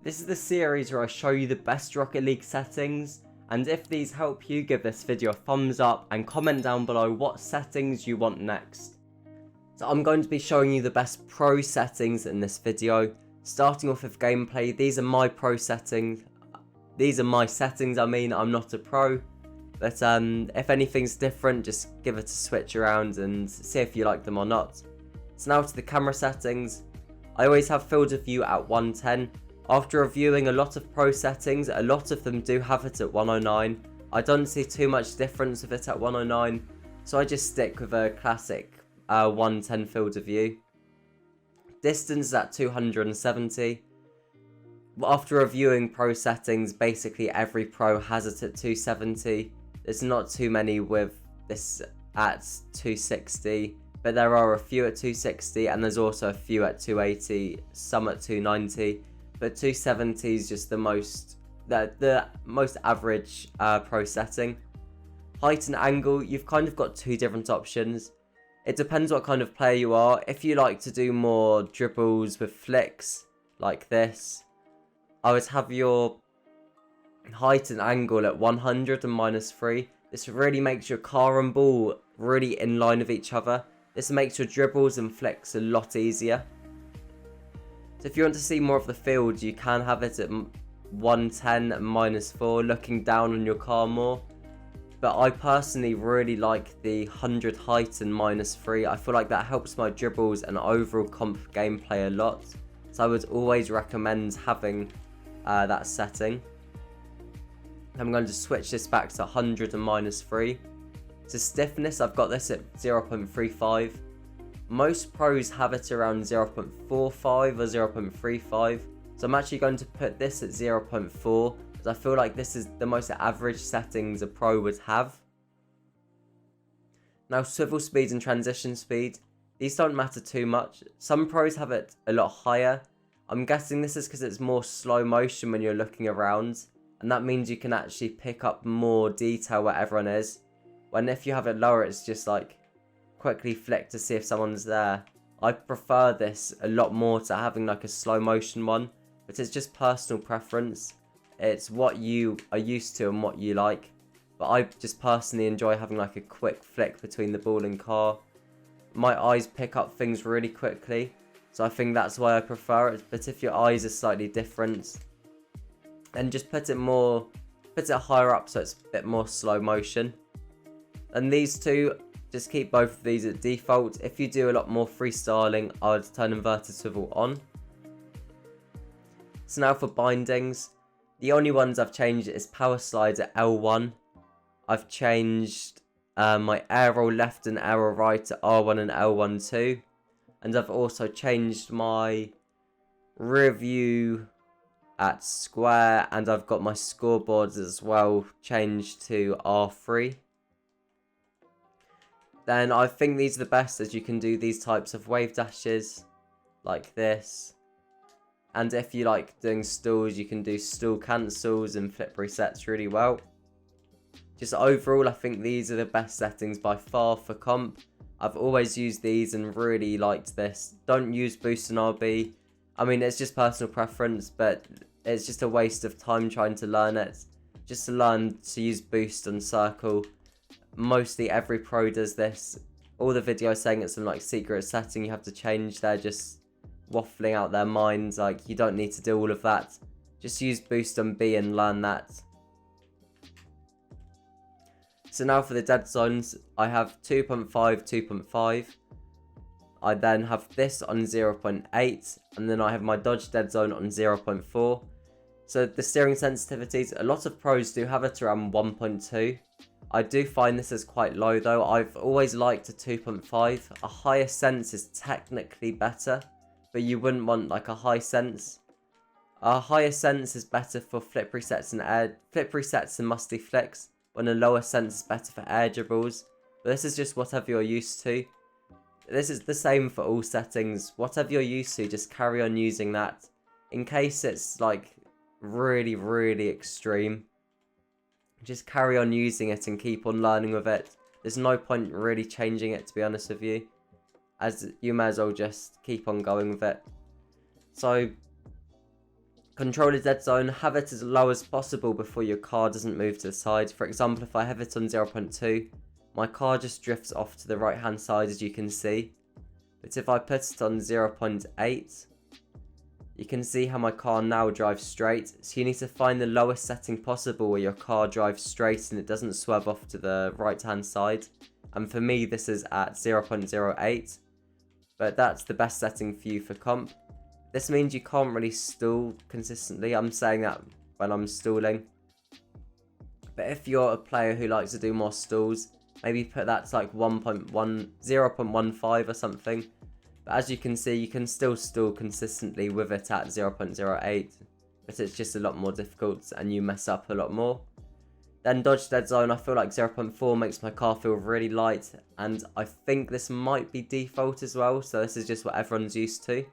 This is the series where I show you the best Rocket League settings, and if these help you, give this video a thumbs up and comment down below what settings you want next. So I'm going to be showing you the best pro settings in this video. Starting off with gameplay, these are my pro settings. These are my settings, I'm not a pro. But if anything's different, just give it a switch around and see if you like them or not. So now to the camera settings. I always have field of view at 110. After reviewing a lot of pro settings, a lot of them do have it at 109. I don't see too much difference with it at 109, so I just stick with a classic 110 field of view. Distance is at 270. After reviewing pro settings, basically every pro has it at 270. There's not too many with this at 260, but there are a few at 260 and there's also a few at 280, some at 290, but 270 is just the most average pro setting. Height and angle, you've kind of got two different options. It depends what kind of player you are. If you like to do more dribbles with flicks like this, I would have your height and angle at 100 and -3. This really makes your car and ball really in line with each other. This makes your dribbles and flicks a lot easier. So if you want to see more of the field, you can have it at 110 and -4, looking down on your car more. But I personally really like the 100 height and -3. I feel like that helps my dribbles and overall comp gameplay a lot. So I would always recommend having that setting. I'm going to switch this back to 100 and -3. To stiffness, I've got this at 0.35. Most pros have it around 0.45 or 0.35. So I'm actually going to put this at 0.4. because I feel like this is the most average settings a pro would have. Now swivel speed and transition speed, these don't matter too much. Some pros have it a lot higher. I'm guessing this is because it's more slow motion when you're looking around, and that means you can actually pick up more detail where everyone is. When if you have it lower, it's just like quickly flick to see if someone's there. I prefer this a lot more to having like a slow motion one, but it's just personal preference. It's what you are used to and what you like. But I just personally enjoy having like a quick flick between the ball and car. My eyes pick up things really quickly, so I think that's why I prefer it. But if your eyes are slightly different, then just put it higher up so it's a bit more slow motion. And these two, just keep both of these at default. If you do a lot more freestyling, I would turn inverted swivel on. So now for bindings. The only ones I've changed is power slides at L1. I've changed my arrow left and arrow right to R1 and L1 too. And I've also changed my rear view at square, and I've got my scoreboards as well changed to R3. Then I think these are the best, as you can do these types of wave dashes like this. And if you like doing stalls, you can do stall cancels and flip resets really well. Just overall, I think these are the best settings by far for comp. I've always used these and really liked this. Don't use boost and RB. I mean, it's just personal preference, but it's just a waste of time trying to learn it. Just to learn to use boost and circle. Mostly every pro does this. All the videos saying it's some like secret setting you have to change, they're just waffling out their minds. Like, you don't need to do all of that. Just use boost on B and learn that. So now for the dead zones, I have 2.5, 2.5. I then have this on 0.8, and then I have my dodge dead zone on 0.4. So the steering sensitivities, a lot of pros do have it around 1.2. I do find this is quite low though. I've always liked a 2.5. A higher sense is technically better, but you wouldn't want like a high sense. A higher sense is better for flip resets and musty flicks, when a lower sense is better for air dribbles. But this is just whatever you're used to. This is the same for all settings. Whatever you're used to, just carry on using that. In case it's like really, really extreme, just carry on using it and keep on learning with it. There's no point really changing it, to be honest with you, as you may as well just keep on going with it. So Control a dead zone, have it as low as possible before your car doesn't move to the side. For example, if I have it on 0.2, my car just drifts off to the right hand side, as you can see. But if I put it on 0.8, you can see how my car now drives straight. So you need to find the lowest setting possible where your car drives straight and it doesn't swerve off to the right hand side. And for me, this is at 0.08, but that's the best setting for you for comp. This means you can't really stall consistently. I'm saying that when I'm stalling. But if you're a player who likes to do more stalls, maybe put that to like 0.15 or something. But as you can see, you can still stall consistently with it at 0.08. But it's just a lot more difficult and you mess up a lot more. Then dodge dead zone, I feel like 0.4 makes my car feel really light. And I think this might be default as well. So this is just what everyone's used to.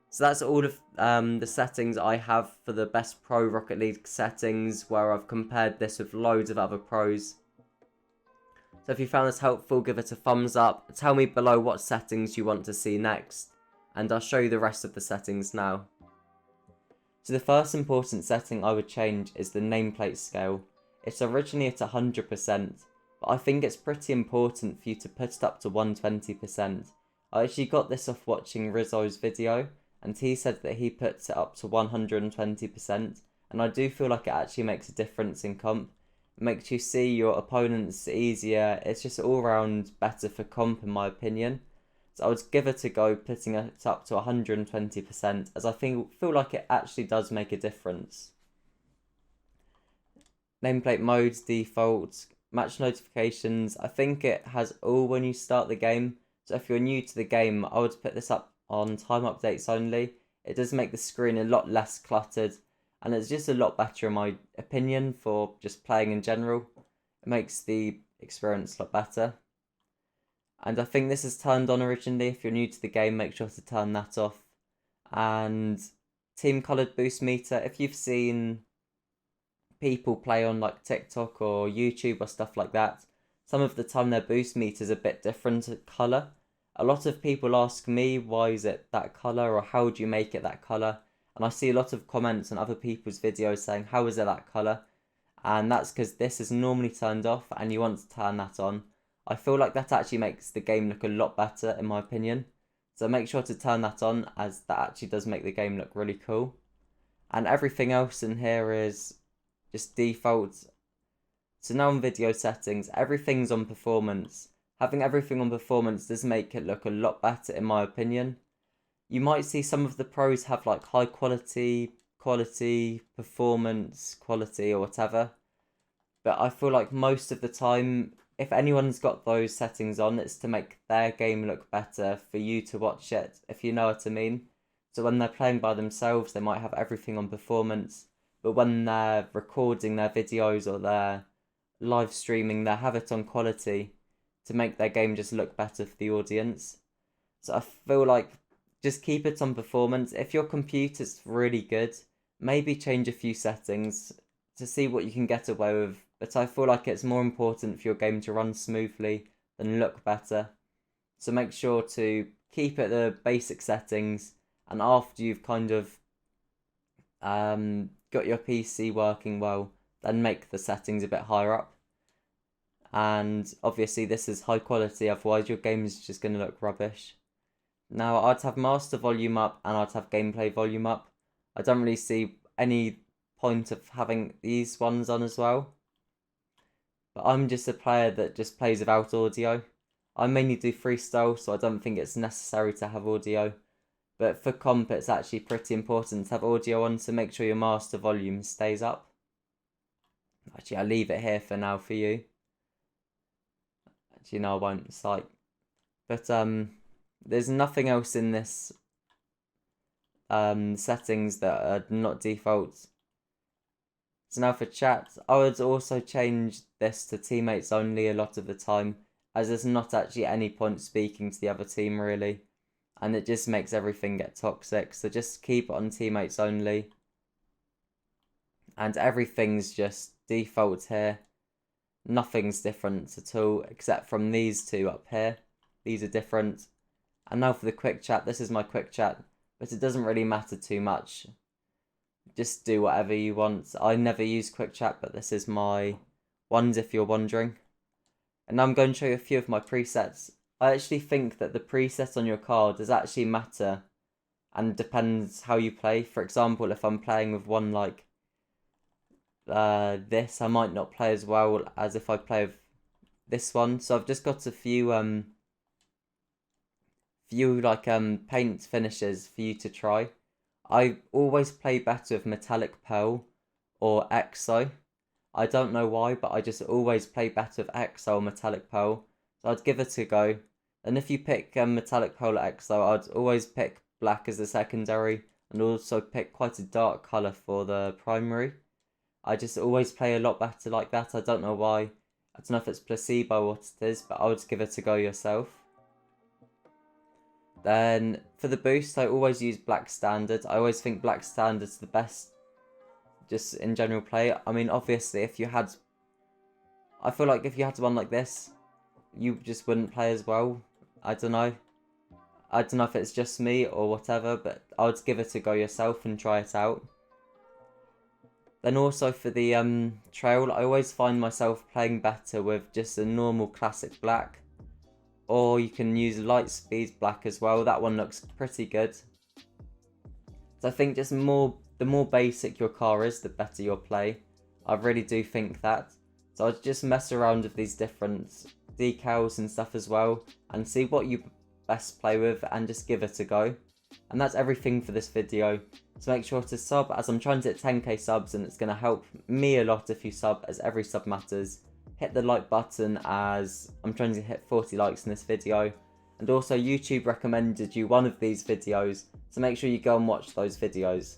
So that's all of the settings I have for the best pro Rocket League settings, where I've compared this with loads of other pros. So if you found this helpful, give it a thumbs up. Tell me below what settings you want to see next, and I'll show you the rest of the settings now. So the first important setting I would change is the nameplate scale. It's originally at 100%, but I think it's pretty important for you to put it up to 120%. I actually got this off watching Rizzo's video, and he said that he puts it up to 120%, and I do feel like it actually makes a difference in comp. It makes you see your opponents easier. It's just all round better for comp in my opinion. So I would give it a go putting it up to 120%, as I feel like it actually does make a difference. Nameplate modes, default, match notifications. I think it has all when you start the game. So if you're new to the game, I would put this up on time updates only. It does make the screen a lot less cluttered, and it's just a lot better in my opinion for just playing in general. It makes the experience a lot better. And I think this is turned on originally. If you're new to the game, make sure to turn that off. And team colored boost meter, if you've seen people play on like TikTok or YouTube or stuff like that, some of the time their boost meter is a bit different color. A lot of people ask me, why is it that color, or how do you make it that color? And I see a lot of comments on other people's videos saying, how is it that color? And that's because this is normally turned off and you want to turn that on. I feel like that actually makes the game look a lot better in my opinion. So make sure to turn that on, as that actually does make the game look really cool. And everything else in here is just default. So now on video settings, everything's on performance. Having everything on performance does make it look a lot better in my opinion. You might see some of the pros have like high quality, performance, quality or whatever. But I feel like most of the time, if anyone's got those settings on, it's to make their game look better for you to watch it, if you know what I mean. So when they're playing by themselves, they might have everything on performance. But when they're recording their videos or they're live streaming, they have it on quality to make their game just look better for the audience. So I feel like just keep it on performance. If your computer's really good, maybe change a few settings to see what you can get away with. But I feel like it's more important for your game to run smoothly than look better. So make sure to keep it the basic settings, and after you've kind of got your PC working well, then make the settings a bit higher up. And obviously this is high quality, otherwise your game is just going to look rubbish. Now I'd have master volume up and I'd have gameplay volume up. I don't really see any point of having these ones on as well. But I'm just a player that just plays without audio. I mainly do freestyle, so I don't think it's necessary to have audio. But for comp, it's actually pretty important to have audio on, so make sure your master volume stays up. Actually, I'll leave it here for now for you. Actually, no, I won't. It's like... But there's nothing else in this settings that are not default. So now for chat, I would also change this to teammates only a lot of the time, as there's not actually any point speaking to the other team really, and it just makes everything get toxic. So just keep it on teammates only, and everything's just default here. Nothing's different at all except from these two up here. These are different. And now for the quick chat, this is my quick chat, but it doesn't really matter too much. just do whatever you want. I never use quick chat, but this is my ones if you're wondering. And now I'm going to show you a few of my presets. I actually think that the preset on your car does actually matter and depends how you play. For example, if I'm playing with one like this, I might not play as well as if I play with this one. So I've just got a few paint finishes for you to try. I always play better with metallic pearl or exo. I don't know why, but I just always play better with exo or metallic pearl. So I'd give it a go. And if you pick metallic pearl or exo, I'd always pick black as the secondary and also pick quite a dark colour for the primary. I just always play a lot better like that. I don't know why. I don't know if it's placebo or what it is, but I would give it a go yourself. Then for the boost, I always use black standard. I always think black standard's the best just in general play. I mean, obviously, I feel like if you had one like this, you just wouldn't play as well. I don't know if it's just me or whatever, but I would give it a go yourself and try it out. Then also for the trail, I always find myself playing better with just a normal classic black. Or you can use light speed black as well. That one looks pretty good. So I think just the more basic your car is, the better your play. I really do think that. So I'd just mess around with these different decals and stuff as well, and see what you best play with and just give it a go. And that's everything for this video. So make sure to sub, as I'm trying to hit 10k subs, and it's going to help me a lot if you sub, as every sub matters. Hit the like button, as I'm trying to hit 40 likes in this video. And also YouTube recommended you one of these videos, so make sure you go and watch those videos.